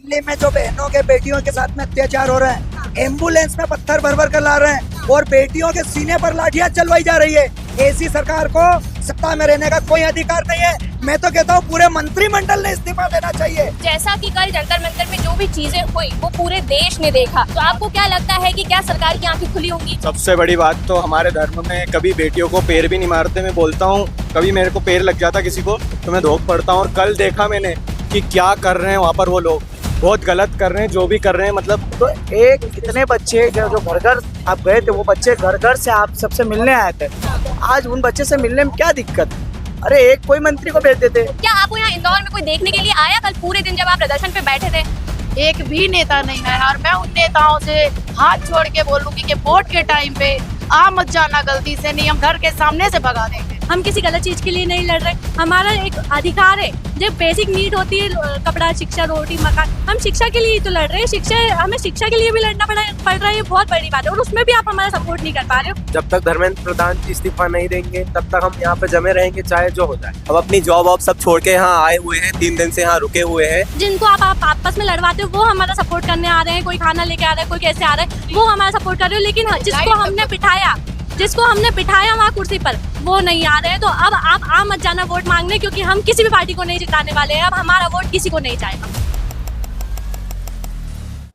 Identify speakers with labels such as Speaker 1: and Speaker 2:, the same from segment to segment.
Speaker 1: दिल्ली में जो बहनों के बेटियों के साथ में अत्याचार हो रहे हैं, एम्बुलेंस में पत्थर भर भर कर ला रहे हैं और बेटियों के सीने पर लाठियां चलवाई जा रही है। ऐसी सरकार को सत्ता में रहने का कोई अधिकार नहीं है। मैं तो कहता हूँ पूरे मंत्रिमंडल ने इस्तीफा देना चाहिए।
Speaker 2: जैसा कि कल जंतर मंतर में जो भी चीजें हुई वो पूरे देश ने देखा, तो आपको क्या लगता है कि क्या सरकार की आंखें खुली होंगी?
Speaker 3: सबसे बड़ी बात तो हमारे धर्म में कभी बेटियों को पैर भी नहीं मारते। मैं बोलता हूँ कभी मेरे को पैर लग जाता किसी को तो मैं धोख पड़ता हूँ। और कल देखा मैंने कि क्या कर रहे हैं वहाँ पर वो लोग, बहुत गलत कर रहे हैं जो भी कर रहे हैं। मतलब
Speaker 4: तो एक इतने बच्चे जो घर घर आप गए थे, वो बच्चे घर घर से आप सबसे मिलने आए थे, आज उन बच्चे से मिलने में क्या दिक्कत? अरे एक कोई मंत्री को भेज देते।
Speaker 2: क्या आपको यहाँ इंदौर में कोई देखने के लिए आया कल पूरे दिन जब आप प्रदर्शन पे बैठे थे?
Speaker 5: एक भी नेता नहीं है और मैं उन नेताओं से हाथ जोड़ के बोलूंगी कि वोट के टाइम पे आ मत जाना गलती से, नहीं हम घर के सामने से भगा देंगे।
Speaker 6: हम किसी गलत चीज के लिए नहीं लड़ रहे, हमारा एक अधिकार है। जब बेसिक नीड होती है कपड़ा, शिक्षा, रोटी, मकान, हम शिक्षा के लिए ही तो लड़ रहे हैं। शिक्षा, हमें शिक्षा के लिए भी लड़ना पड़ रहा है, ये बहुत बड़ी बात है और उसमें भी आप हमारा सपोर्ट नहीं कर पा रहे हो।
Speaker 7: जब तक धर्मेंद्र प्रधान जी इस्तीफा नहीं देंगे तब तक हम यहाँ पे जमे रहेंगे, चाहे जो हो जाए। अब अपनी जॉब वॉब सब छोड़ के यहाँ आए हुए हैं, 3 दिन से यहाँ रुके हुए हैं।
Speaker 6: जिनको आप आपस में लड़वाते हो वो हमारा सपोर्ट करने आ रहे हैं, कोई खाना लेके आ रहा है, कोई कैसे आ रहा है, वो हमारा सपोर्ट कर रहे हो। लेकिन जिसको हमने बिठाया वहाँ कुर्सी पर वो नहीं आ रहे हैं। तो अब आप आ मत जाना वोट मांगने, क्योंकि हम किसी भी पार्टी को नहीं जिताने वाले हैं। अब हमारा वोट किसी को नहीं जाएगा।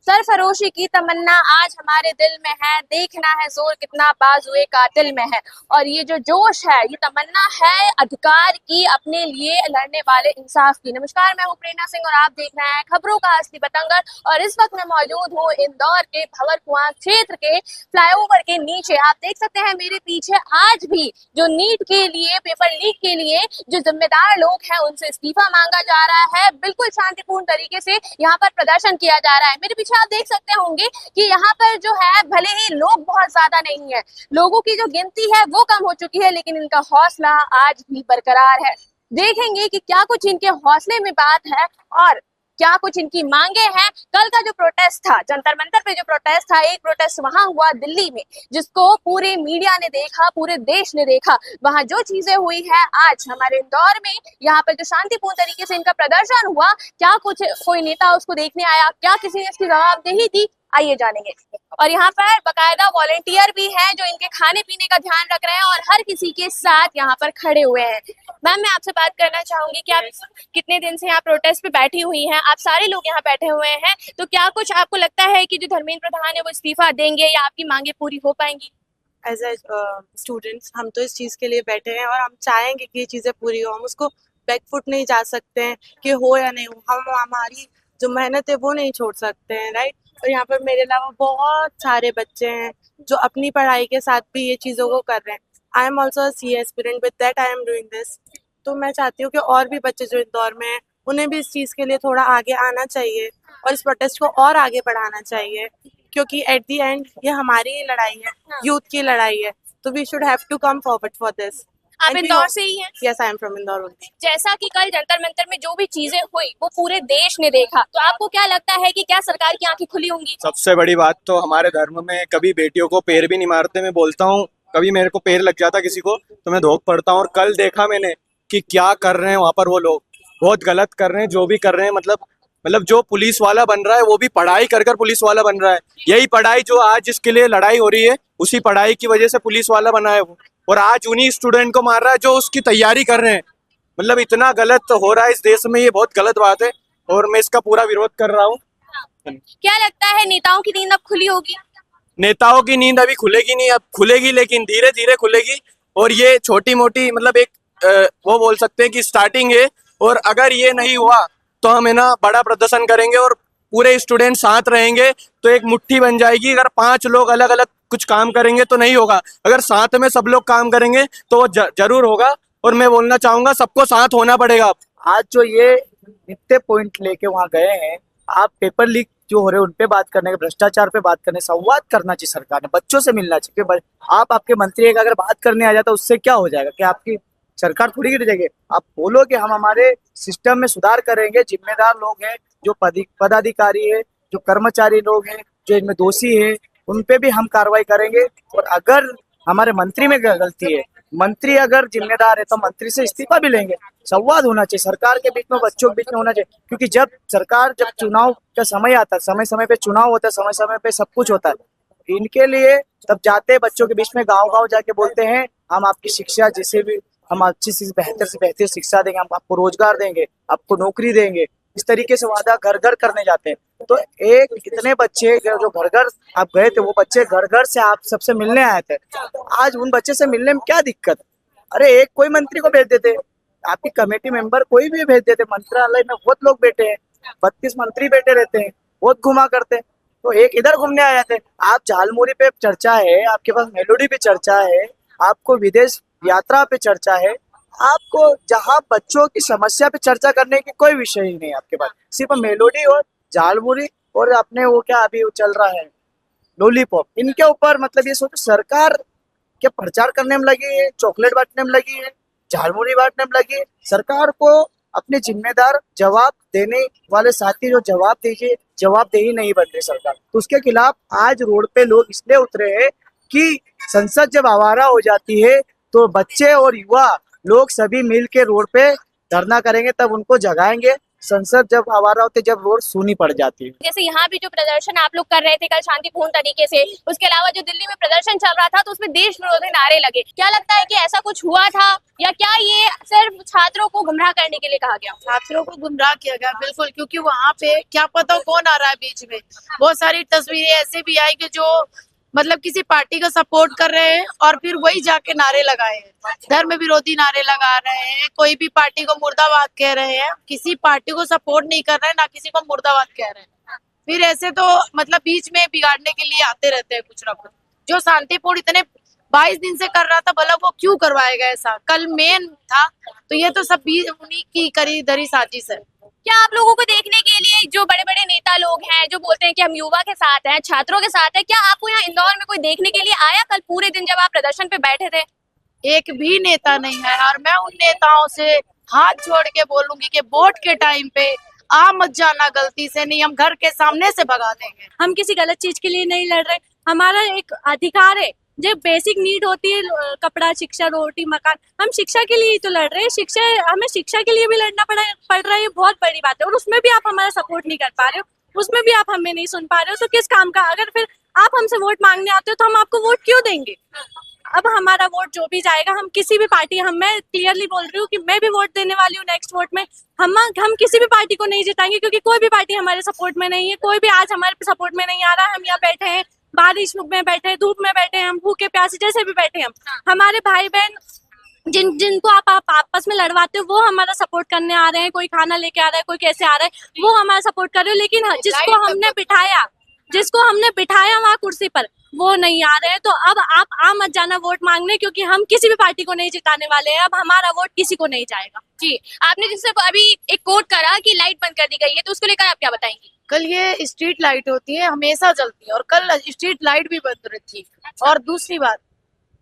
Speaker 2: सरफरोशी की तमन्ना आज हमारे दिल में है, देखना है जोर कितना बाजुए कातिल में है। और ये जो जोश है, ये तमन्ना है अधिकार की, अपने लिए लड़ने वाले इंसाफ की। नमस्कार, मैं हूँ प्रेरणा सिंह और आप देख रहे हैं खबरों का असली बतंगर। और इस वक्त मैं मौजूद हूँ इंदौर के भंवर कुआं क्षेत्र के फ्लाईओवर के नीचे। आप देख सकते हैं मेरे पीछे आज भी जो नीट के लिए, पेपर लीक के लिए जो जिम्मेदार लोग हैं उनसे इस्तीफा मांगा जा रहा है। बिल्कुल शांतिपूर्ण तरीके से यहाँ पर प्रदर्शन किया जा रहा है। मेरे पीछे आप देख सकते होंगे कि यहाँ पर जो है भले ही लोग बहुत ज्यादा नहीं है, लोगों की जो गिनती है वो कम हो चुकी है, लेकिन इनका हौसला आज भी बरकरार है। देखेंगे कि क्या कुछ इनके हौसले में बात है और क्या कुछ इनकी मांगे हैं। कल का जो प्रोटेस्ट था, जंतर मंतर पे जो प्रोटेस्ट था, एक प्रोटेस्ट वहां हुआ दिल्ली में, जिसको पूरे मीडिया ने देखा, पूरे देश ने देखा। वहां जो चीजें हुई है आज हमारे इंदौर में, यहाँ पर जो शांतिपूर्ण तरीके से इनका प्रदर्शन हुआ, क्या कुछ कोई नेता उसको देखने आया, क्या किसी ने इसकी जवाबदेही दी, आइए जानेंगे। और यहाँ पर बकायदा वॉलेंटियर भी हैं जो इनके खाने पीने का ध्यान रख रहे हैं और हर किसी के साथ यहाँ पर खड़े हुए हैं। मैम, मैं आपसे बात करना चाहूंगी कि आप कितने दिन से यहाँ प्रोटेस्ट पे बैठी हुई हैं, आप सारे लोग यहाँ बैठे हुए हैं, तो क्या कुछ आपको लगता है कि जो धर्मेंद्र प्रधान है वो इस्तीफा देंगे या आपकी मांगे पूरी हो पाएंगी?
Speaker 5: एज ए स्टूडेंट्स हम तो इस चीज के लिए बैठे हैं और हम चाहेंगे कि ये चीजें पूरी हो। हम उसको बैकफुट नहीं जा सकते हैं कि हो या नहीं हो, हम हमारी जो मेहनत है वो नहीं छोड़ सकते हैं, राइट। और यहाँ पर मेरे अलावा बहुत सारे बच्चे हैं जो अपनी पढ़ाई के साथ भी ये चीज़ों को कर रहे हैं। I am also see aspirant, with that I am doing this. तो मैं चाहती हूँ कि और भी बच्चे जो इंदौर में हैं उन्हें भी इस चीज़ के लिए थोड़ा आगे आना चाहिए और इस प्रोटेस्ट को और आगे बढ़ाना चाहिए, क्योंकि एट दी एंड ये हमारी ही लड़ाई है, यूथ की लड़ाई है। तो we should have to come forward for this.
Speaker 2: आप इंदौर से ही हैं?
Speaker 5: Yes, I am from Indore only.
Speaker 2: जैसा कि कल जंतर मंतर में जो भी चीजें हुई वो पूरे देश ने देखा, तो आपको क्या लगता है कि क्या सरकार की आंखें खुली होंगी?
Speaker 3: सबसे बड़ी बात तो हमारे धर्म में कभी बेटियों को पैर भी नहीं मारते। मैं बोलता हूँ कभी मेरे को पैर लग जाता किसी को तो मैं धोख पड़ता हूँ। और कल देखा मैंने कि क्या कर रहे हैं वहाँ पर वो लोग, बहुत गलत कर रहे हैं जो भी कर रहे हैं। मतलब जो पुलिस वाला बन रहा है वो भी पढ़ाई कर कर पुलिस वाला बन रहा है। यही पढ़ाई जो आज जिसके लिए लड़ाई हो रही है, उसी पढ़ाई की वजह से पुलिस वाला बना है वो, और आज उन्हीं स्टूडेंट को मार रहा है जो उसकी तैयारी कर रहे हैं। मतलब इतना गलत हो रहा है इस देश में, ये बहुत गलत बात है और मैं इसका पूरा विरोध कर रहा हूँ।
Speaker 2: क्या लगता है नेताओं की नींद अब खुली होगी?
Speaker 3: नेताओं की नींद अभी खुलेगी नहीं, अब खुलेगी, लेकिन धीरे धीरे खुलेगी। और ये छोटी मोटी मतलब एक वो बोल सकते हैं कि स्टार्टिंग है। और अगर ये नहीं हुआ तो हम है ना बड़ा प्रदर्शन करेंगे और पूरे स्टूडेंट साथ रहेंगे तो एक मुट्ठी बन जाएगी। अगर 5 लोग अलग अलग कुछ काम करेंगे तो नहीं होगा, अगर साथ में सब लोग काम करेंगे तो वो जरूर होगा। और मैं बोलना चाहूंगा सबको साथ होना पड़ेगा।
Speaker 4: आज जो ये इतने पॉइंट लेके वहाँ गए हैं, आप पेपर लीक जो हो रहे हैं उन पे बात करने, भ्रष्टाचार पे बात करने, संवाद करना चाहिए सरकार ने, बच्चों से मिलना चाहिए। आप आपके मंत्री एक अगर बात करने आ जाता उससे क्या हो जाएगा? क्या आपकी सरकार थोड़ी गिर जाएगी? आप बोलो कि हम हमारे सिस्टम में सुधार करेंगे, जिम्मेदार लोग हैं, जो पदाधिकारी है, जो कर्मचारी लोग हैं, जो इनमें दोषी है, उन पे भी हम कार्रवाई करेंगे। और अगर हमारे मंत्री में गलती है मंत्री अगर जिम्मेदार है तो मंत्री से इस्तीफा भी लेंगे। संवाद होना चाहिए सरकार के बीच में, बच्चों के बीच में होना चाहिए, क्योंकि जब चुनाव का समय आता है, समय समय पे चुनाव होता है, समय समय पे सब कुछ होता है, इनके लिए तब जाते हैं बच्चों के बीच में, गांव गांव जाके बोलते हैं हम आपकी शिक्षा जिसे भी हम अच्छी से बेहतर शिक्षा देंगे, हम आपको रोजगार देंगे, आपको नौकरी देंगे, इस तरीके से वादा घर घर करने जाते हैं। तो एक इतने बच्चे जो घर घर आप गए थे, वो बच्चे घर घर से आप सबसे मिलने आए थे, आज उन बच्चे से मिलने में क्या दिक्कत? अरे एक कोई मंत्री को भेज देते, आपकी कमेटी मेंबर कोई भी भेज देते, मंत्रालय में बहुत लोग बैठे हैं, 32 मंत्री बैठे रहते हैं, बहुत घुमा करते हैं, तो एक इधर घूमने आए थे। आप झालमुरी पे चर्चा है, आपके पास मेलोडी पे चर्चा है, आपको विदेश यात्रा पे चर्चा है, आपको जहाँ बच्चों की समस्या पे चर्चा करने की कोई विषय ही नहीं आपके पास, सिर्फ मेलोडी और झालमुरी और अपने वो क्या अभी वो चल रहा है लॉलीपॉप, इनके ऊपर मतलब ये सोचो सरकार के प्रचार करने में लगी है, चॉकलेट बांटने में लगी है, झालमुरी बांटने में लगी है। सरकार को अपने जिम्मेदार जवाब देने वाले साथी जो जवाबदेही नहीं बन रही सरकार, तो उसके खिलाफ आज रोड पे लोग इसलिए उतरे हैं कि संसद जब आवारा हो जाती है तो बच्चे और युवा लोग सभी मिल के रोड पे धरना करेंगे, तब उनको जगाएंगे। संसद जब आवारा होते, जब रोड सूनी पड़ जाती है।
Speaker 2: जैसे यहाँ भी जो प्रदर्शन आप लोग कर रहे थे कल शांतिपूर्ण तरीके से, उसके अलावा जो दिल्ली में प्रदर्शन चल रहा था तो उसमें देश विरोधी नारे लगे, क्या लगता है कि ऐसा कुछ हुआ था या क्या ये सिर्फ छात्रों को गुमराह करने के लिए कहा गया?
Speaker 5: छात्रों को गुमराह किया गया बिल्कुल, क्योंकि वहाँ पे क्या पता कौन आ रहा है बीच में। बहुत सारी तस्वीरें ऐसे भी आई कि जो मतलब किसी पार्टी का सपोर्ट कर रहे हैं और फिर वही जाके नारे लगाए हैं, धर्म विरोधी नारे लगा रहे हैं, कोई भी पार्टी को मुर्दाबाद कह रहे हैं, किसी पार्टी को सपोर्ट नहीं कर रहे हैं, ना किसी को मुर्दाबाद कह रहे हैं। फिर ऐसे तो मतलब बीच में बिगाड़ने के लिए आते रहते हैं कुछ ना कुछ। जो शांतिपूर्ण इतने 22 दिन से कर रहा था, भला वो क्यों करवाएगा ऐसा? कल मेन था, तो ये तो सब भी उन्हीं की करी धरी साजिश है।
Speaker 2: क्या आप लोगों को देखने के लिए जो बड़े बड़े नेता लोग हैं जो बोलते हैं कि हम युवा के साथ हैं, छात्रों के साथ हैं, क्या आपको यहाँ इंदौर में कोई देखने के लिए आया कल पूरे दिन जब आप प्रदर्शन पे बैठे थे?
Speaker 5: एक भी नेता नहीं है, और मैं उन नेताओं से हाथ जोड़ के बोलूंगी कि वोट के टाइम पे आ मत जाना, गलती से नहीं, हम घर के सामने से भगा देंगे।
Speaker 6: हम किसी गलत चीज के लिए नहीं लड़ रहे, हमारा एक अधिकार है, जो बेसिक नीड होती है, कपड़ा, शिक्षा, रोटी, मकान, हम शिक्षा के लिए ही तो लड़ रहे हैं। हमें शिक्षा के लिए भी लड़ना पड़ रहा है, ये बहुत बड़ी बात है, और उसमें भी आप हमारा सपोर्ट नहीं कर पा रहे हो, उसमें भी आप हमें नहीं सुन पा रहे हो, तो किस काम का? अगर फिर आप हमसे वोट मांगने आते हो तो हम आपको वोट क्यों देंगे? अब हमारा वोट जो भी जाएगा, हम किसी भी पार्टी, मैं क्लियरली बोल रही हूँ कि मैं भी वोट देने वाली हूँ नेक्स्ट वोट में, हम किसी भी पार्टी को नहीं जिताएंगे, क्योंकि कोई भी पार्टी हमारे सपोर्ट में नहीं है, कोई भी आज हमारे सपोर्ट में नहीं आ रहा है। हम यहाँ बैठे हैं, बारिश में बैठे, धूप में बैठे, हम भूखे प्यासे जैसे भी बैठे, हम हमारे भाई बहन जिनको आप आपस में लड़वाते हो वो हमारा सपोर्ट करने आ रहे हैं, कोई खाना लेके आ रहा है, कोई कैसे आ रहा है, वो हमारा सपोर्ट कर रहे हो, लेकिन जिसको हमने बिठाया वहाँ कुर्सी पर वो नहीं आ रहे हैं, तो अब आप आ मत जाना वोट मांगने, क्योंकि हम किसी भी पार्टी को नहीं जिताने वाले हैं, अब हमारा वोट किसी को नहीं जाएगा।
Speaker 2: जी, आपने जिससे अभी एक कोट करा कि लाइट बंद कर दी गई है, तो उसको लेकर आप क्या बताएंगी?
Speaker 5: कल ये स्ट्रीट लाइट होती है, हमेशा जलती है, और कल स्ट्रीट लाइट भी बंद रही थी। और दूसरी बात,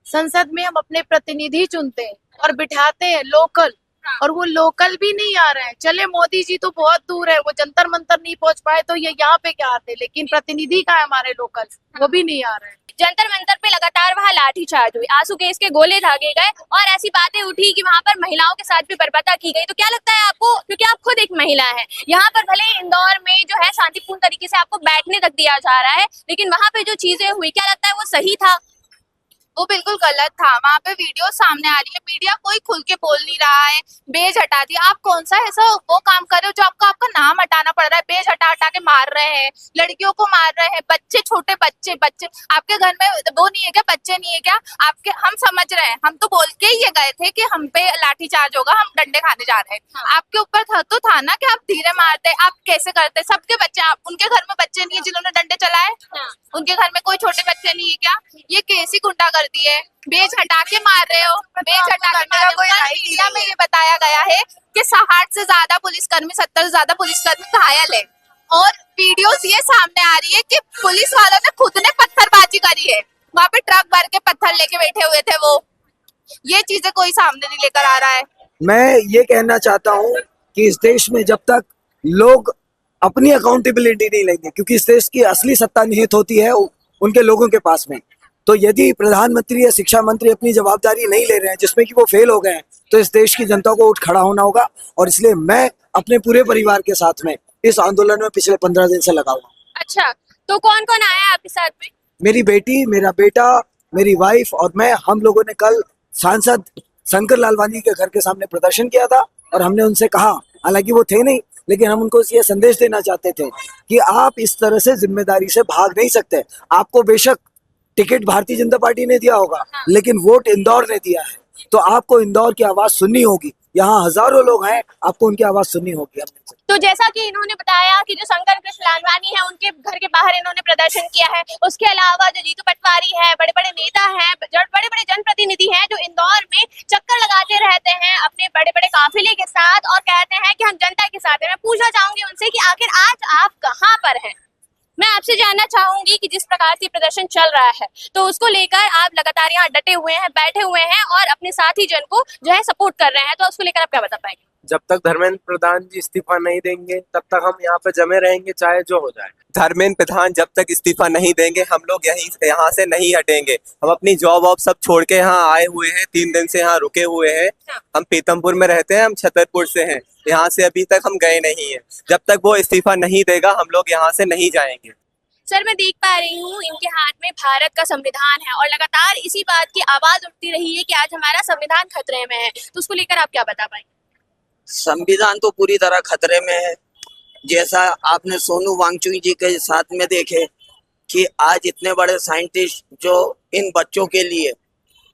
Speaker 5: संसद में हम अपने प्रतिनिधि चुनते हैं और बिठाते हैं लोकल, और वो लोकल भी नहीं आ रहे हैं। चले मोदी जी तो बहुत दूर है, वो जंतर मंतर नहीं पहुंच पाए, तो ये यहाँ पे क्या आते, लेकिन प्रतिनिधि का है हमारे लोकल, वो भी नहीं आ रहे हैं।
Speaker 2: जंतर मंतर पे लगातार वहाँ लाठीचार्ज हुई, आंसू गैस के गोले दागे गए, और ऐसी बातें उठी कि वहाँ पर महिलाओं के साथ भी बर्बरता की गई, तो क्या लगता है आपको, क्योंकि आप खुद एक महिला हैं, यहाँ पर भले इंदौर में जो है शांतिपूर्ण तरीके से आपको बैठने तक दिया जा रहा है, लेकिन वहाँ पे जो चीजें हुई, क्या लगता है वो सही था?
Speaker 8: वो बिल्कुल गलत था। वहाँ पे वीडियो सामने आ रही है, मीडिया कोई खुल के बोल नहीं रहा है, बेज हटा दिया। आप कौन सा ऐसा वो काम कर रहे हो जो आपको आपका नाम हटाना पड़ रहा है? बेज हटा हटा के मार रहे हैं, लड़कियों को मार रहे हैं, बच्चे, छोटे बच्चे आपके घर में वो नहीं है क्या, बच्चे नहीं है क्या आपके? हम समझ रहे हैं, हम तो बोल के ही ये गए थे कि हम पे लाठीचार्ज होगा, हम डंडे खाने जा रहे हैं। आपके ऊपर था ना कि आप धीरे मारते, आप कैसे करते? सबके बच्चे, आप उनके घर में बच्चे नहीं है जिन्होंने डंडे चलाए? उनके घर में कोई छोटे बच्चे नहीं है क्या? ये कैसी गुंडागर्दी है? बेज हटा के मार रहे हो, बेज हटा के मार रहे हो। मीडिया में ये बताया गया है कि 60 से ज्यादा पुलिसकर्मी, 70 से ज्यादा पुलिसकर्मी घायल है, और वीडियोस ये सामने आ रही है कि पुलिस वालों ने खुद ने पत्थरबाजी करी है, वहाँ पे ट्रक भर के पत्थर लेके बैठे हुए थे वो। ये चीजें कोई सामने नहीं लेकर आ रहा है।
Speaker 1: मैं ये कहना चाहता हूँ कि इस देश में जब तक लोग अपनी अकाउंटेबिलिटी नहीं लेंगे, क्योंकि इस देश की असली सत्ता निहित होती है उनके लोगों के पास में,
Speaker 4: तो यदि प्रधानमंत्री या शिक्षा मंत्री अपनी जवाबदारी नहीं ले रहे हैं, जिसमें कि वो फेल हो गए हैं, तो इस देश की जनता को उठ खड़ा होना होगा। और इसलिए मैं अपने पूरे परिवार के साथ में इस आंदोलन में पिछले 15 दिन से लगा हुआ।
Speaker 2: अच्छा, तो कौन कौन आया है आपके साथ में?
Speaker 4: मेरी बेटी, मेरा बेटा, मेरी वाइफ और मैं, हम लोगों ने कल सांसद शंकर लालवानी के घर के सामने प्रदर्शन किया था और हमने उनसे कहा, हालांकि वो थे नहीं, लेकिन हम उनको ये संदेश देना चाहते थे कि आप इस तरह से जिम्मेदारी से भाग नहीं सकते। आपको बेशक टिकट भारतीय जनता पार्टी ने दिया होगा, लेकिन वोट इंदौर ने दिया है, तो आपको इंदौर की आवाज सुननी होगी। यहाँ हजारों लोग हैं, आपको उनकी आवाज सुननी होगी।
Speaker 2: तो जैसा कि इन्होंने बताया कि जो शंकर कृष्ण लालवानी है, उनके घर के बाहर इन्होंने प्रदर्शन किया है। उसके अलावा जो जीतू पटवारी है, बड़े बड़े नेता हैं, बड़े बड़े जनप्रतिनिधि हैं, जो इंदौर में चक्कर लगाते रहते हैं अपने बड़े बड़े काफिले के साथ और कहते हैं कि हम जनता के साथ हैं। मैं पूछना चाहूंगी उनसे कि आखिर आज आप कहाँ पर हैं? मैं आपसे जानना चाहूंगी कि जिस प्रकार से प्रदर्शन चल रहा है, तो उसको लेकर आप लगातार यहाँ डटे हुए हैं, बैठे हुए हैं और अपने साथी जन को जो है सपोर्ट कर रहे हैं, तो उसको लेकर आप क्या बता पाएंगे?
Speaker 7: जब तक धर्मेंद्र प्रधान जी इस्तीफा नहीं देंगे तब तक हम यहाँ पे जमे रहेंगे, चाहे जो हो जाए।
Speaker 9: धर्मेंद्र प्रधान जब तक इस्तीफा नहीं देंगे हम लोग यहाँ से नहीं हटेंगे। हम अपनी जॉब वॉब सब छोड़ के यहाँ आए हुए हैं, 3 दिन से यहाँ रुके हुए हैं। हम पीतमपुर में रहते हैं, हम छतरपुर से हैं, यहाँ से अभी तक हम गए नहीं है। जब तक वो इस्तीफा नहीं देगा हम लोग यहाँ से नहीं जाएंगे।
Speaker 2: सर, मैं देख पा रही हूँ इनके हाथ में भारत का संविधान है और लगातार इसी बात की आवाज उठती रही है कि आज हमारा संविधान खतरे में है, तो उसको लेकर आप क्या बता पाएंगे?
Speaker 10: संविधान तो पूरी तरह खतरे में है। जैसा आपने सोनू वांगचुक जी के साथ में देखे कि आज इतने बड़े साइंटिस्ट जो इन बच्चों के लिए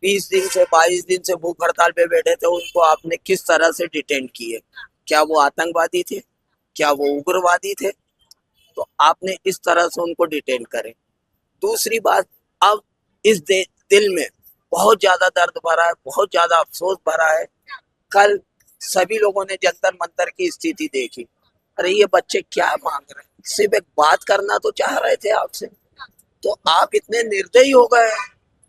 Speaker 10: 20 दिन से 22 दिन से भूख हड़ताल पे बैठे थे, उनको आपने किस तरह से डिटेन किए? क्या वो आतंकवादी थे? क्या वो उग्रवादी थे? तो आपने इस तरह से उनको डिटेन करे। दूसरी बात, अब इस दिल में बहुत ज्यादा दर्द भरा है, बहुत ज्यादा अफसोस भरा है। कल सभी लोगों ने जंतर मंतर की स्थिति देखी। अरे ये बच्चे क्या मांग रहे हैं? सिर्फ एक बात करना तो चाह रहे थे आपसे, तो आप इतने निर्दयी हो गए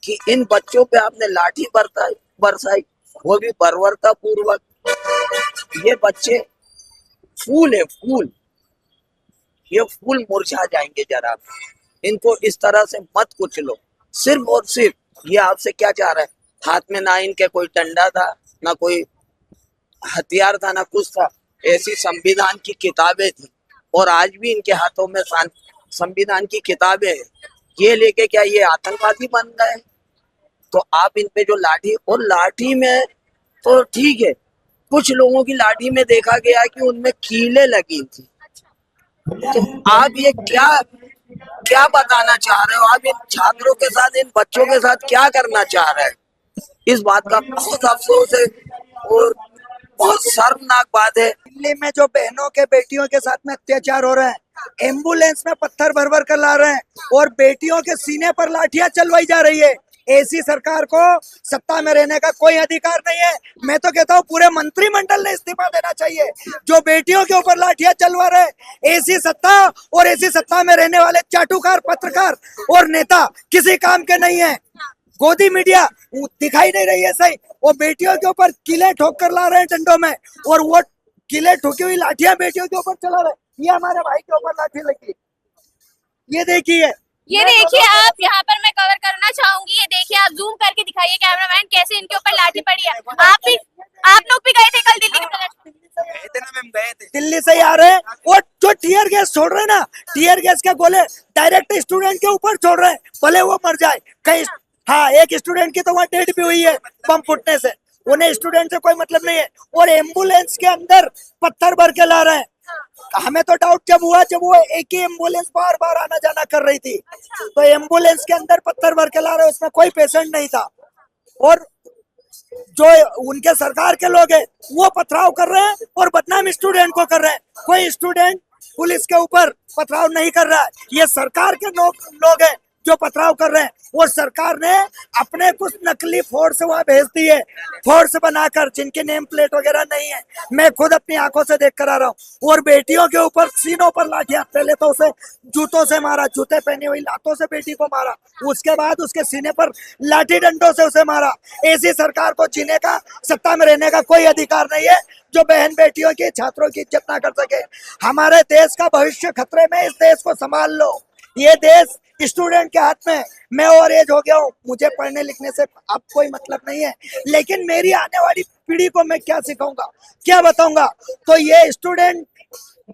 Speaker 10: कि इन बच्चों पे आपने लाठी बरसाई, वो भी बर्बरता पूर्वक। ये बच्चे फूल है, फूल, ये फूल मुरझा जाएंगे जरा। इनको इस तरह से मत कुचलो। सिर्फ और सिर्फ ये आपसे क्या चाह रहे हैं? हाथ में ना इनके कोई डंडा था, ना कोई हथियार था, ना कुछ था। ऐसी संविधान की किताबें थी और आज भी इनके हाथों में संविधान की किताबें हैं। ये लेके क्या ये आतंकवादी बन गए? तो आप इन पे जो लाठी, और लाठी में तो ठीक है, कुछ लोगों की लाठी में देखा गया कि उनमें कीलें लगी थी। तो आप ये क्या बताना चाह रहे हो? आप इन छात्रों के साथ, इन बच्चों के साथ क्या करना चाह रहे हैं? इस बात का बहुत अफसोस है और बहुत शर्मनाक बात है।
Speaker 1: दिल्ली में जो बहनों के बेटियों के साथ में अत्याचार हो रहा है, एम्बुलेंस में पत्थर भर भर कर ला रहे हैं और बेटियों के सीने पर लाठियां चलवाई जा रही है। ऐसी सरकार को सत्ता में रहने का कोई अधिकार नहीं है। मैं तो कहता हूँ पूरे मंत्रिमंडल ने इस्तीफा देना चाहिए जो बेटियों के ऊपर लाठियां चलवा रहे। ऐसी सत्ता और ऐसी सत्ता में रहने वाले चाटुकार पत्रकार और नेता किसी काम के नहीं है। गोदी मीडिया दिखाई नहीं रही है सही, वो बेटियों के ऊपर किले ठोक कर ला रहे हैं डंडों में, और वो किले ठोकी हुई लाठियां बेटियों के ऊपर चला रहे। ये हमारे भाई के ऊपर लाठी लगी, ये देखिए,
Speaker 2: ये देखिए आप, यहाँ पर मैं कवर करना चाहूंगी। ये देखिए आप, जूम करके दिखाइए कैमरामैन, कैसे इनके ऊपर लाठी पड़ी है। आप लोग भी गए थे कल दिल्ली के प्रदर्शन?
Speaker 10: गए थे।
Speaker 1: दिल्ली से ही आ रहे हैं और जो टीयर गैस छोड़ रहे हैं ना, टीयर गैस के गोले डायरेक्ट स्टूडेंट के ऊपर छोड़ रहे हैं, भले वो मर जाए। कहीं हाँ, एक स्टूडेंट की तो वहाँ डेथ भी हुई है बम फूटने से। उन्हें स्टूडेंट से कोई मतलब नहीं है। और एम्बुलेंस के अंदर पत्थर भर के ला रहे हैं। हमें तो डाउट जब वो एक ही एम्बुलेंस बार बार आना जाना कर रही थी, तो एम्बुलेंस के अंदर पत्थर भर के ला रहे हैं, उसमें कोई पेशेंट नहीं था। और जो उनके सरकार के लोग हैं वो पथराव कर रहे हैं और बदनाम स्टूडेंट को कर रहे हैं। कोई स्टूडेंट पुलिस के ऊपर पथराव नहीं कर रहा है, ये सरकार के लोग हैं जो पथराव कर रहे हैं। और सरकार ने अपने कुछ नकली फोर्स वहां भेज दी है, फोर्स बनाकर, जिनके नेम प्लेट वगैरह नहीं है। मैं खुद अपनी आंखों से देख कर आ रहा हूँ। और बेटियों के ऊपर सीनों पर लाठियां, पहले तो उसे जूतों से मारा, जूते पहनी हुई लातों से बेटी को मारा, उसके बाद उसके सीने पर लाठी डंडों से उसे मारा। ऐसी सरकार को जीने का, सत्ता में रहने का कोई अधिकार नहीं है जो बहन बेटियों की, छात्रों की इज्जत ना कर सके। हमारे देश का भविष्य खतरे में, इस देश को संभाल लो। ये देश स्टूडेंट के हाथ में, मैं और एज हो गया हूँ, मुझे पढ़ने लिखने से अब कोई मतलब नहीं है, लेकिन मेरी आने वाली पीढ़ी को मैं क्या सिखाऊंगा, क्या बताऊंगा। तो ये स्टूडेंट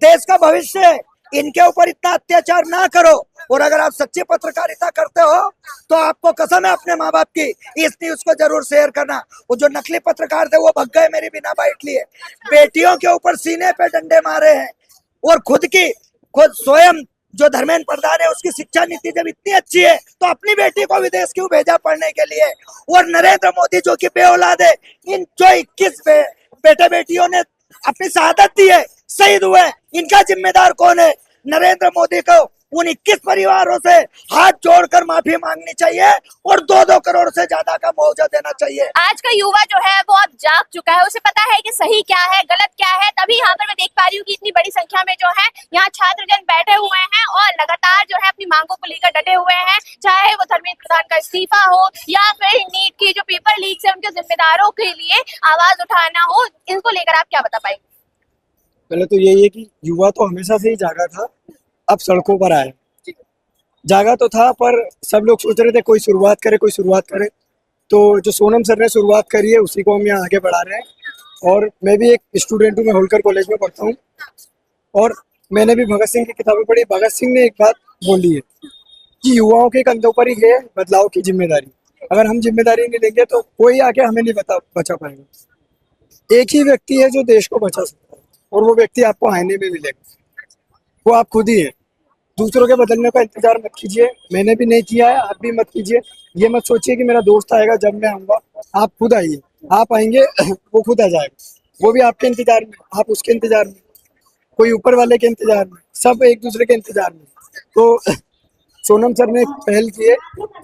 Speaker 1: देश का भविष्य है, इनके ऊपर इतना अत्याचार ना करो। और अगर आप सच्ची पत्रकारिता करते हो तो आपको कसम है अपने माँ बाप की, इस न्यूज को जरूर शेयर करना। वो जो नकली पत्रकार थे वो भग गए मेरी बिना बाइट लिए। बेटियों के ऊपर सीने पे डंडे मारे हैं और खुद स्वयं जो धर्मेंद्र प्रधान है उसकी शिक्षा नीति जब इतनी अच्छी है तो अपनी बेटी को विदेश क्यों भेजा पढ़ने के लिए। और नरेंद्र मोदी जो कि बेऔलाद है, इन जो 21 बेटे बेटियों ने अपनी शहादत दी है, शहीद हुए, इनका जिम्मेदार कौन है? नरेंद्र मोदी को उन 21 परिवारों से हाथ जोड़कर माफी मांगनी चाहिए और 2-2 करोड़ से ज्यादा का मुआवजा देना चाहिए।
Speaker 2: आज का युवा जो है वो अब जाग चुका है, उसे पता है कि सही क्या है गलत क्या है। तभी यहाँ पर मैं देख पा रही हूँ कि इतनी बड़ी संख्या में जो है यहाँ छात्रजन बैठे हुए हैं और लगातार जो है अपनी मांगों को लेकर डटे हुए हैं, चाहे वो धर्मेंद्र प्रधान का इस्तीफा हो या फिर नीट की जो पेपर लीक है उनके जिम्मेदारों के लिए आवाज उठाना हो। इनको लेकर आप क्या बता पाएंगे?
Speaker 11: पहले तो यही है कि युवा तो हमेशा से ही जागा था, अब सड़कों पर आए। जागा तो था पर सब लोग सोच रहे थे कोई शुरुआत करे, तो जो सोनम सर ने शुरुआत करी है उसी को हम यहाँ आगे बढ़ा रहे हैं। और मैं भी एक स्टूडेंट हूँ, मैं होलकर कॉलेज में पढ़ता हूँ और मैंने भी भगत सिंह की किताबें पढ़ी। भगत सिंह ने एक बात बोली है कि युवाओं के कंधों पर ही है बदलाव की जिम्मेदारी। अगर हम जिम्मेदारी नहीं लेंगे तो कोई आके हमें नहीं बचा पाएगा। एक ही व्यक्ति है जो देश को बचा सकता है और वो व्यक्ति आपको आईने में मिलेगा, वो आप खुद ही है। दूसरों के बदलने का इंतजार मत कीजिए, मैंने भी नहीं किया है, आप भी मत कीजिए। ये मत सोचिए कि मेरा दोस्त आएगा जब मैं आऊंगा, आप खुद आइए। आप आएंगे वो खुद आ जाएगा, वो भी आपके इंतजार में, आप उसके इंतजार में, कोई ऊपर वाले के इंतजार में, सब एक दूसरे के इंतजार में। तो सोनम सर ने पहल की है,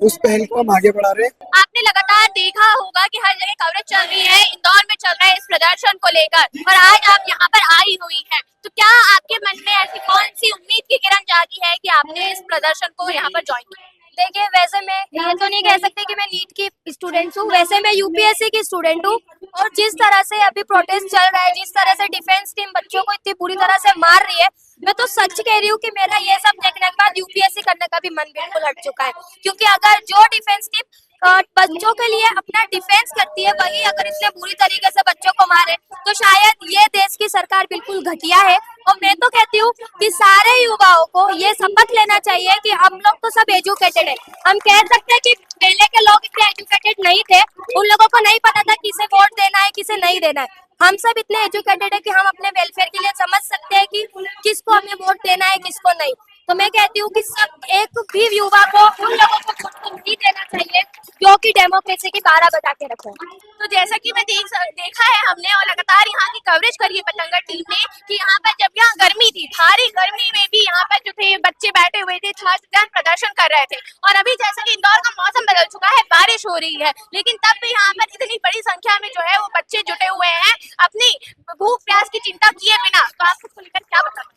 Speaker 11: उस पहल को हम आगे बढ़ा रहे हैं।
Speaker 2: आपने लगातार देखा होगा कि हर जगह कवरेज चल रही है, इंदौर में चल रहा है इस प्रदर्शन को लेकर और आज आप यहाँ पर आई हुई हैं, तो क्या आपके मन में ऐसी कौन सी उम्मीद की किरण जागी है कि आपने इस प्रदर्शन को यहाँ पर ज्वाइन किया?
Speaker 6: देखिए, वैसे मैं ये तो नहीं कह सकती कि मैं नीट की स्टूडेंट हूँ, वैसे मैं यूपीएससी की स्टूडेंट हूँ। और जिस तरह से अभी प्रोटेस्ट चल रहा है, जिस तरह से डिफेंस टीम बच्चों को इतनी बुरी तरह से मार रही है, मैं तो सच कह रही हूँ कि मेरा ये सब देखने के बाद यूपीएससी करने का भी मन बिल्कुल हट चुका है। क्योंकि अगर जो डिफेंस टीम बच्चों के लिए अपना डिफेंस करती है, वही अगर इतने बुरी तरीके से बच्चों को मारे तो शायद ये देश की सरकार बिल्कुल घटिया है। और मैं तो कहती हूँ कि सारे युवाओं को ये शपथ लेना चाहिए कि हम लोग तो सब एजुकेटेड है। हम कह सकते हैं कि पहले के लोग इतने एजुकेटेड नहीं थे, उन लोगों को नहीं पता था किसे वोट देना है किसे नहीं देना है। हम सब इतने एजुकेटेड है कि हम अपने वेलफेयर के लिए समझ सकते हैं कि किसको हमें वोट देना है किसको नहीं। तो मैं कहती हूँ कि सब एक भी युवा को उन लोगों को वोट नहीं देना चाहिए जो कि डेमोक्रेसी की बारह बजा के रखे।
Speaker 2: तो जैसा कि मैं देखा है हमने और लगातार यहाँ की कवरेज करी है पतंगर टीम ने कि यहाँ पर जब यहाँ गर्मी थी, भारी गर्मी में भी यहाँ पर जो थे बच्चे बैठे हुए थे, छात्रजन प्रदर्शन कर रहे थे। और अभी जैसा कि इंदौर का मौसम बदल चुका है, बारिश हो रही है, लेकिन तब भी यहाँ पर इतनी बड़ी संख्या में जो है वो बच्चे जुटे हुए हैं अपनी भूख प्यास की चिंता किए बिना। तो आप उसको लेकर क्या बताएं?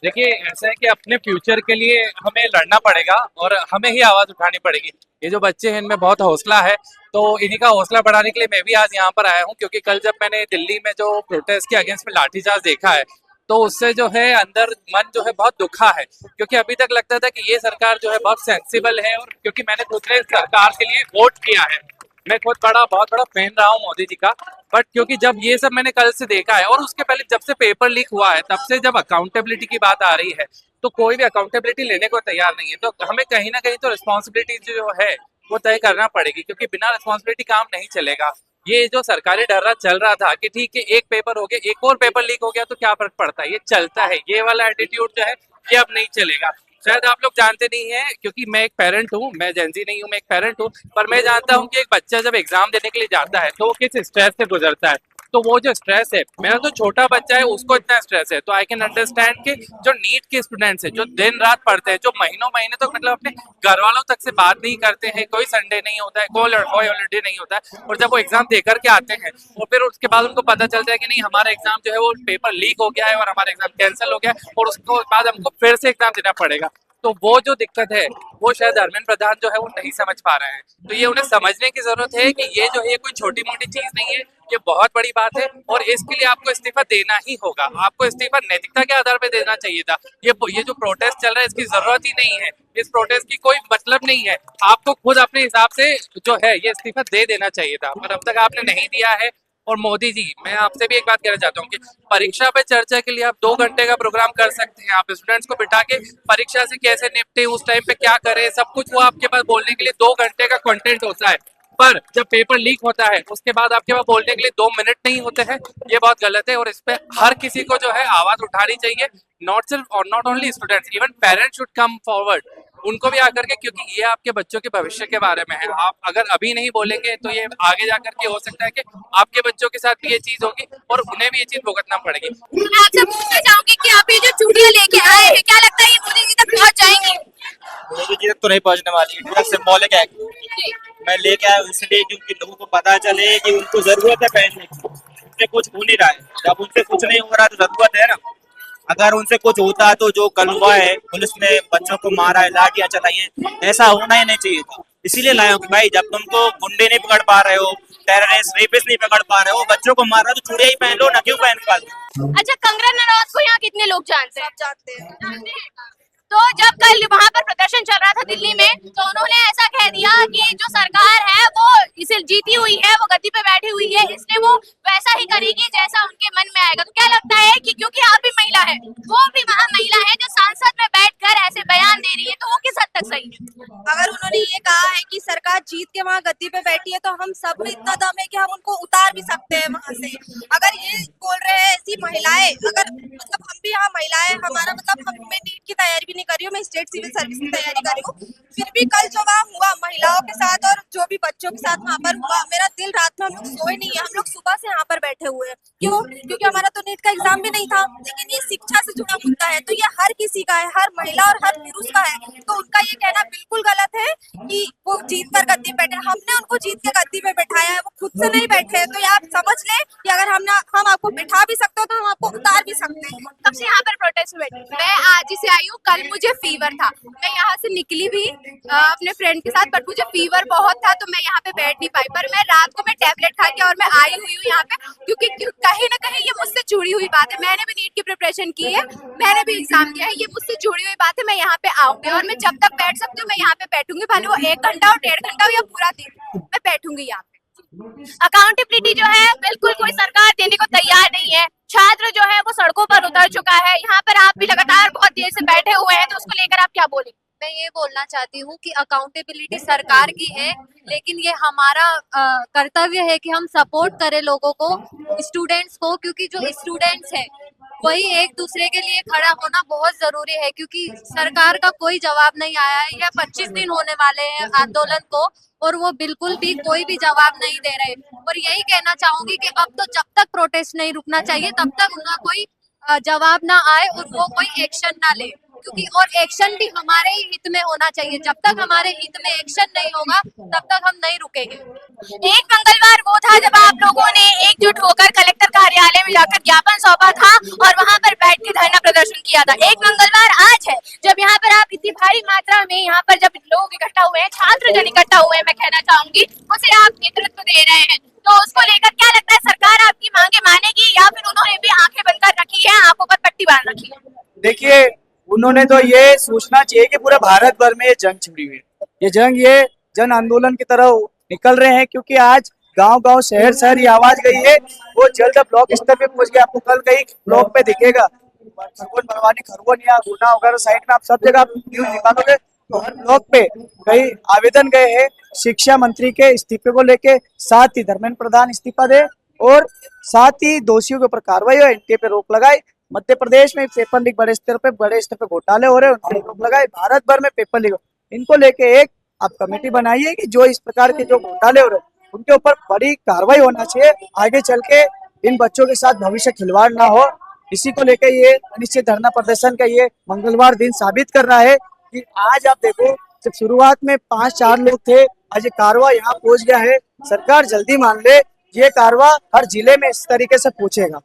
Speaker 12: देखिए, ऐसा है कि अपने फ्यूचर के लिए हमें लड़ना पड़ेगा और हमें ही आवाज उठानी पड़ेगी। ये जो बच्चे हैं इनमें बहुत हौसला है, तो इन्हीं का हौसला बढ़ाने के लिए मैं भी आज यहाँ पर आया हूँ। क्योंकि कल जब मैंने दिल्ली में जो प्रोटेस्ट के अगेंस्ट में लाठीचार्ज देखा है तो उससे जो है अंदर मन जो है बहुत दुखा है। क्योंकि अभी तक लगता था कि ये सरकार जो है बहुत सेंसिबल है, और क्योंकि मैंने दूसरे सरकार के लिए वोट किया है, मैं खुद बहुत बड़ा फैन रहा हूँ मोदी जी का। बट क्योंकि जब ये सब मैंने कल से देखा है और उसके पहले जब से पेपर लीक हुआ है, तब से जब अकाउंटेबिलिटी की बात आ रही है तो कोई भी अकाउंटेबिलिटी लेने को तैयार नहीं है। तो हमें कहीं ना कहीं तो रिस्पॉन्सिबिलिटी जो है वो तय करना पड़ेगी, क्योंकि बिना रिस्पॉन्सिबिलिटी काम नहीं चलेगा। ये जो सरकारी डर्रा चल रहा था कि ठीक है एक पेपर हो गया, एक और पेपर लीक हो गया तो क्या फर्क पड़ता है, ये चलता है, ये वाला एटीट्यूड जो है ये अब नहीं चलेगा। शायद आप लोग जानते नहीं है, क्योंकि मैं एक पेरेंट हूँ, मैं जेनजी नहीं हूँ, मैं एक पेरेंट हूँ, पर मैं जानता हूँ कि एक बच्चा जब एग्जाम देने के लिए जाता है तो वो किस स्ट्रेस से गुजरता है। तो वो जो स्ट्रेस है, मेरा तो छोटा बच्चा है उसको इतना स्ट्रेस है, तो आई कैन अंडरस्टैंड कि जो नीट के स्टूडेंट्स हैं जो दिन रात पढ़ते हैं, जो महीनों महीने तक मतलब अपने घर वालों तक से बात नहीं करते हैं, कोई संडे नहीं होता है, कोई हॉलीडे नहीं होता है, और जब वो एग्जाम देकर के आते हैं और फिर उसके बाद उनको पता चलता है कि नहीं हमारा एग्जाम जो है वो पेपर लीक हो गया है और हमारा एग्जाम कैंसिल हो गया है और उसके बाद हमको फिर से एग्जाम देना पड़ेगा। तो वो जो दिक्कत है वो शायद धर्मेंद्र प्रधान जो है वो नहीं समझ पा रहे हैं। तो ये उन्हें समझने की जरूरत है कि ये जो है कोई छोटी मोटी चीज नहीं है ये बहुत बड़ी बात है और इसके लिए आपको इस्तीफा देना ही होगा। आपको इस्तीफा नैतिकता के आधार पर देना चाहिए था। ये जो प्रोटेस्ट चल रहा है इसकी जरूरत ही नहीं है, इस प्रोटेस्ट की कोई मतलब नहीं है। आपको खुद अपने हिसाब से जो है ये इस्तीफा दे देना चाहिए था, पर अब तक आपने नहीं दिया है। और मोदी जी, मैं आपसे भी एक बात कहना चाहता हूँ कि परीक्षा पे चर्चा के लिए आप 2 घंटे का प्रोग्राम कर सकते हैं। आप स्टूडेंट्स को बिठा के परीक्षा से कैसे निपटे, उस टाइम पे क्या करें, सब कुछ वो आपके पास बोलने के लिए 2 घंटे का कंटेंट होता है। पर जब पेपर लीक होता है उसके बाद आपके पास बोलने के लिए 2 मिनट नहीं होते हैं, ये बहुत गलत है। और इस पे हर किसी को जो है आवाज उठानी चाहिए, not only students, even parents should come forward, उनको भी आकर के, क्योंकि ये आपके बच्चों के भविष्य के बारे में है। आप अगर अभी नहीं बोलेंगे तो ये आगे जाकर के हो सकता है कि आपके बच्चों के साथ भी ये चीज होगी और उन्हें भी ये चीज भुगतना पड़ेगी।
Speaker 8: मैं आपसे पूछना चाहूंगी कि आप ये जो चूड़ियां लेके आए हैं, क्या लगता है ये मोदी जी तक पहुंच जाएंगी?
Speaker 7: मोदी जी तक तो नहीं पहुंचने वाली है, सिंबॉलिक है। मैं लेके आया इसलिए क्योंकि लोगों को पता चले कि उनको जरूरत है पैसे की, उनसे कुछ हो नहीं रहा है। जब उनसे कुछ नहीं हो रहा तो जरूरत है ना। अगर उनसे कुछ होता तो जो कल हुआ है, पुलिस ने बच्चों को मारा है, लाठियां चलाई हैं, ऐसा होना ही नहीं चाहिए था। इसीलिए लाया हूँ कि भाई जब तुमको गुंडे नहीं पकड़ पा रहे हो, टेररिस्ट रेपिस्ट नहीं पकड़ पा रहे हो, बच्चों को मार रहे हो तो चूड़िया ही पहन लो ना, क्यों पहन पाते?
Speaker 8: अच्छा, कंगना रनौत को यहाँ कितने लोग जानते हैं? जानते हैं। तो जब कल वहाँ पर प्रदर्शन चल रहा था दिल्ली में, तो उन्होंने ऐसा कह दिया कि जो सरकार है वो इसे जीती हुई है, वो गद्दी पे बैठी हुई है, इसलिए वो वैसा ही करेगी जैसा उनके मन में आएगा। तो क्या लगता है कि क्योंकि आप भी महिला है, वो भी वहाँ महिला है जो सांसद में बैठकर ऐसे बयान दे रही है, तो वो किस हद तक सही है?
Speaker 13: अगर उन्होंने ये कहा है कि सरकार जीत के वहाँ गद्दी पे बैठी है, तो हम सब में इतना दम है कि हम उनको उतार भी सकते हैं वहाँ से। अगर ये बोल रहे हैं ऐसी महिलाएं, अगर मतलब हम भी यहाँ महिलाएं, हमारा मतलब मैं नीट की तैयारी भी नहीं कर रही हूँ, मैं स्टेट सिविल सर्विस की तैयारी कर रही हूँ, फिर भी कल जो वहाँ हुआ महिलाओं के साथ और जो भी बच्चों के साथ वहाँ पर हुआ, मेरा दिल रात में, हम लोग सोए नहीं है, हम लोग सुबह से यहाँ पर बैठे हुए हैं। क्यों? क्योंकि हमारा तो नीट का एग्जाम भी नहीं था, लेकिन ये शिक्षा से जुड़ा मुद्दा है, तो ये हर किसी का है, हर महिला और हर पुरुष का है। तो उनका ये कहना बिल्कुल गलत है कि वो जीत कर गद्दी पे बैठे। हमने उनको जीत के गद्दी पे बैठाया है, वो खुद से नहीं बैठे हैं। तो ये आप समझ ले कि अगर हम आपको बिठा भी सकते हो तो हम आपको उतार भी सकते हैं।
Speaker 8: कब से यहाँ पर प्रोटेस्ट में बैठी? मैं आज ही से आई हूँ, कल मुझे फीवर था, मैं यहाँ से निकली भी अपने फ्रेंड के साथ, बट मुझे फीवर बहुत था तो मैं यहाँ पे बैठ नहीं पाई। पर मैं रात को मैं टैबलेट खा के और मैं आई हुई हूँ यहाँ पे, क्योंकि कहीं ना कहीं ये मुझसे जुड़ी हुई बात है। मैंने भी नीट की प्रिपरेशन की है, मैंने भी एग्जाम दिया है, ये मुझसे जुड़ी हुई बात है। मैं यहाँ पे आऊंगी और मैं जब तक बैठ सकती हूँ मैं यहाँ पे बैठूंगी, भले वो 1 घंटा और 1.5 घंटा हो या पूरा दिन, मैं बैठूंगी यहाँ पे। अकाउंटेबिलिटी जो है बिल्कुल कोई सरकार देने को तैयार नहीं है। छात्र जो है वो सड़कों पर उतर चुका है। यहाँ पर आप भी लगातार बहुत देर से बैठे हुए हैं, तो उसको लेकर आप क्या बोलेंगे?
Speaker 6: मैं ये बोलना चाहती हूँ कि अकाउंटेबिलिटी सरकार की है, लेकिन ये हमारा कर्तव्य है कि हम सपोर्ट करें लोगों को, स्टूडेंट्स को, क्योंकि जो स्टूडेंट्स हैं वही एक दूसरे के लिए खड़ा होना बहुत जरूरी है। क्योंकि सरकार का कोई जवाब नहीं आया है, या 25 दिन होने वाले हैं आंदोलन को और वो बिल्कुल भी कोई भी जवाब नहीं दे रहे। और यही कहना चाहूंगी कि अब तो जब तक प्रोटेस्ट नहीं रुकना चाहिए तब तक उनका कोई जवाब ना आए और वो कोई एक्शन ना ले, क्योंकि और एक्शन भी हमारे ही हित में होना चाहिए। जब तक हमारे हित में एक्शन नहीं होगा तब तक हम नहीं रुकेंगे।
Speaker 8: एक मंगलवार वो था जब आप लोगों ने एकजुट होकर कलेक्टर कार्यालय में जाकर ज्ञापन सौंपा था और वहां पर बैठ के धरना प्रदर्शन किया था। एक मंगलवार आज है जब यहाँ पर आप इतनी भारी मात्रा में यहाँ पर जब लोग इकट्ठा हुए हैं, छात्र जन इकट्ठा हुए हैं, मैं कहना चाहूंगी उसे आप नेतृत्व दे रहे हैं, तो उसको लेकर क्या लगता है सरकार आपकी मांगे मानेगी या फिर उन्होंने भी आंखें बंद कर रखी है, आंखों पर पट्टी बांध रखी है?
Speaker 4: देखिए, उन्होंने तो ये सोचना चाहिए कि पूरे भारत भर में ये जंग छिड़ी हुई है। ये जंग ये जन आंदोलन की तरह निकल रहे हैं, क्योंकि आज गांव-गांव शहर ये आवाज गई है, वो जल्द ब्लॉक स्तर पे पहुंच गया। आपको कल कहीं ब्लॉक पे दिखेगा, खरगोन, बड़वानी, खरगोन या गुना वगैरह साइड में आप सब जगह आप न्यूज निकालोगे तो हर ब्लॉक पे कई आवेदन गए हैं शिक्षा मंत्री के इस्तीफे को लेके, साथ ही धर्मेंद्र प्रधान इस्तीफा दे और साथ ही दोषियों के ऊपर कार्रवाई हो, एनटीए पे रोक लगाए। मध्य प्रदेश में पेपर लीक बड़े स्तर पे घोटाले हो रहे हैं, उन्होंने रोक लगाए। भारत भर में पेपर लीक, इनको लेके एक आप कमेटी बनाइए कि जो इस प्रकार के जो घोटाले हो रहे हैं उनके ऊपर बड़ी कार्रवाई होना चाहिए, आगे चल के इन बच्चों के साथ भविष्य खिलवाड़ ना हो। इसी को लेकर ये अनिश्चित धरना प्रदर्शन का ये मंगलवार दिन साबित कर रहा है कि आज आप देखो, जब शुरुआत में 5-4 लोग थे, आज ये कारवा यहाँ पहुंच गया है। सरकार जल्दी मान ले, ये कारवा हर जिले में इस तरीके से पहुंचेगा।